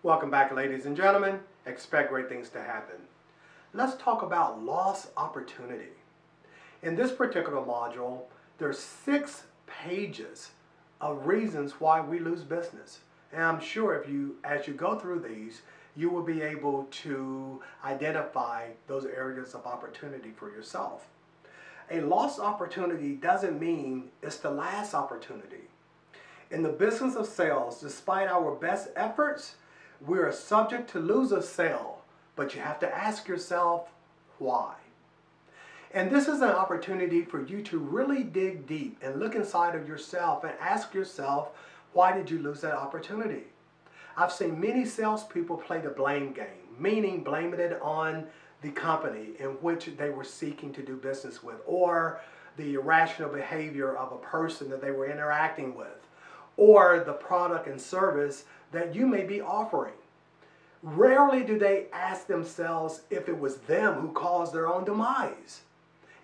Welcome back, ladies and gentlemen. Expect great things to happen. Let's talk about lost opportunity. In this particular module, there's 6 pages of reasons why we lose business. And I'm sure as you go through these, you will be able to identify those areas of opportunity for yourself. A lost opportunity doesn't mean it's the last opportunity. In the business of sales, despite our best efforts, we are subject to lose a sale, but you have to ask yourself, why? And this is an opportunity for you to really dig deep and look inside of yourself and ask yourself, why did you lose that opportunity? I've seen many salespeople play the blame game, meaning blaming it on the company in which they were seeking to do business with, or the irrational behavior of a person that they were interacting with, or the product and service that you may be offering. Rarely do they ask themselves if it was them who caused their own demise.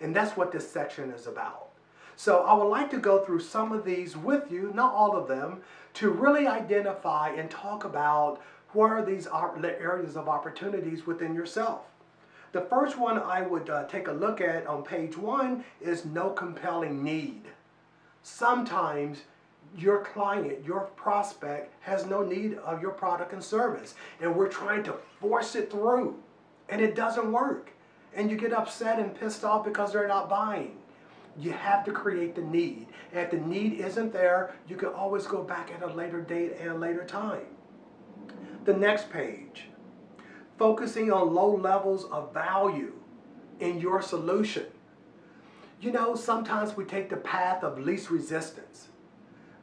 And that's what this section is about. So I would like to go through some of these with you, not all of them, to really identify and talk about what are these areas of opportunities within yourself. The first one I would take a look at on page 1 is no compelling need. Sometimes your client, your prospect, has no need of your product and service, and we're trying to force it through, and it doesn't work. And you get upset and pissed off because they're not buying. You have to create the need. And if the need isn't there, you can always go back at a later date and a later time. The next page, focusing on low levels of value in your solution. You know, sometimes we take the path of least resistance.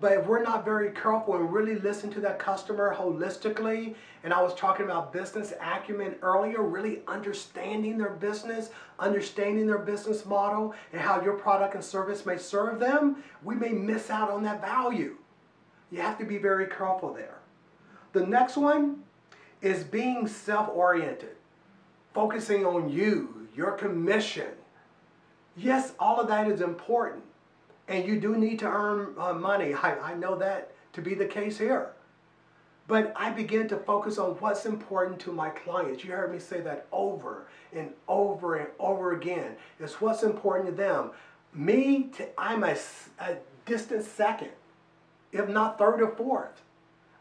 But if we're not very careful and really listen to that customer holistically, and I was talking about business acumen earlier, really understanding their business, understanding their business model, and how your product and service may serve them, we may miss out on that value. You have to be very careful there. The next one is being self-oriented, focusing on you, your commission. Yes, all of that is important. And you do need to earn money. I know that to be the case here. But I begin to focus on what's important to my clients. You heard me say that over and over and over again. It's what's important to them. I'm a distant second, if not third or fourth.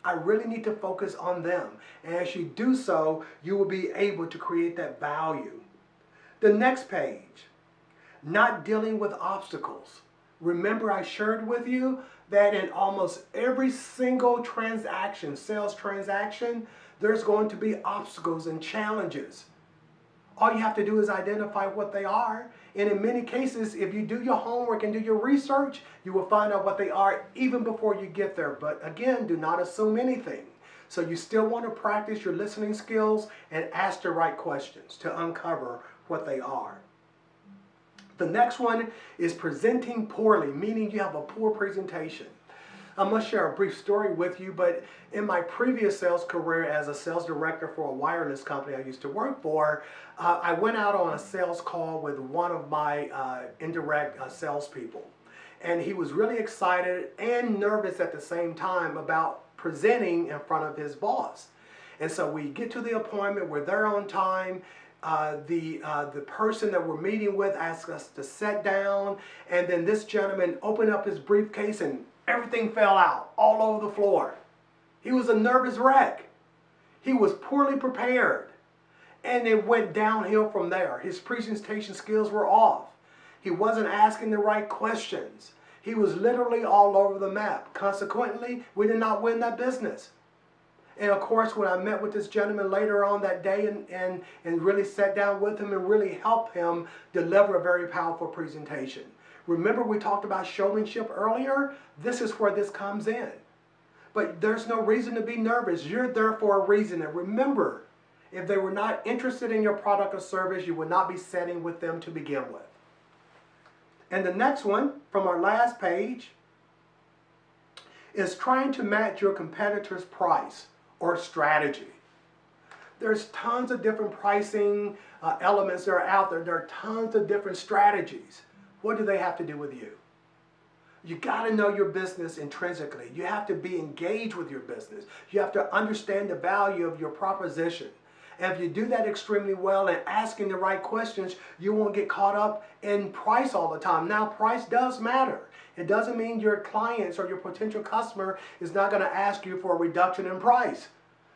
I really need to focus on them. And as you do so, you will be able to create that value. The next page, not dealing with obstacles. Remember, I shared with you that in almost every single transaction, sales transaction, there's going to be obstacles and challenges. All you have to do is identify what they are. And in many cases, if you do your homework and do your research, you will find out what they are even before you get there. But again, do not assume anything. So you still want to practice your listening skills and ask the right questions to uncover what they are. The next one is presenting poorly, meaning you have a poor presentation. I must share a brief story with you, but in my previous sales career as a sales director for a wireless company I used to work for, I went out on a sales call with one of my indirect salespeople. And he was really excited and nervous at the same time about presenting in front of his boss. And so we get to the appointment, we're there on time. The person that we're meeting with asked us to sit down, and then this gentleman opened up his briefcase and everything fell out all over the floor. He was a nervous wreck. He was poorly prepared, and it went downhill from there. His presentation skills were off. He wasn't asking the right questions. He was literally all over the map. Consequently, we did not win that business. And of course, when I met with this gentleman later on that day and really sat down with him and really helped him deliver a very powerful presentation. Remember we talked about showmanship earlier? This is where this comes in. But there's no reason to be nervous. You're there for a reason. And remember, if they were not interested in your product or service, you would not be setting with them to begin with. And the next one, from our last page, is trying to match your competitor's price or strategy. There's tons of different pricing elements that are out there. There are tons of different strategies. What do they have to do with you? You got to know your business intrinsically. You have to be engaged with your business. You have to understand the value of your proposition. And if you do that extremely well and asking the right questions, you won't get caught up in price all the time. Now, price does matter. It doesn't mean your clients or your potential customer is not going to ask you for a reduction in price.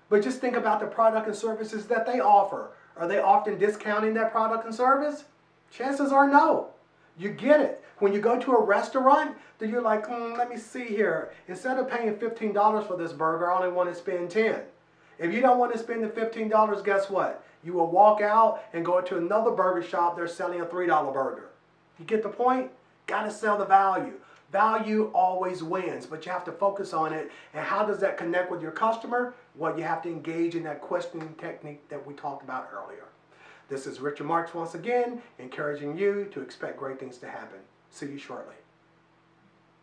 But just think about the product and services that they offer. Are they often discounting that product and service? Chances are no. You get it. When you go to a restaurant, then you're like, let me see here. Instead of paying $15 for this burger, I only want to spend $10. If you don't want to spend the $15, guess what? You will walk out and go to another burger shop. They're selling a $3 burger. You get the point? Got to sell the value. Value always wins, but you have to focus on it. And how does that connect with your customer? Well, you have to engage in that questioning technique that we talked about earlier. This is Richard Marks once again, encouraging you to expect great things to happen. See you shortly.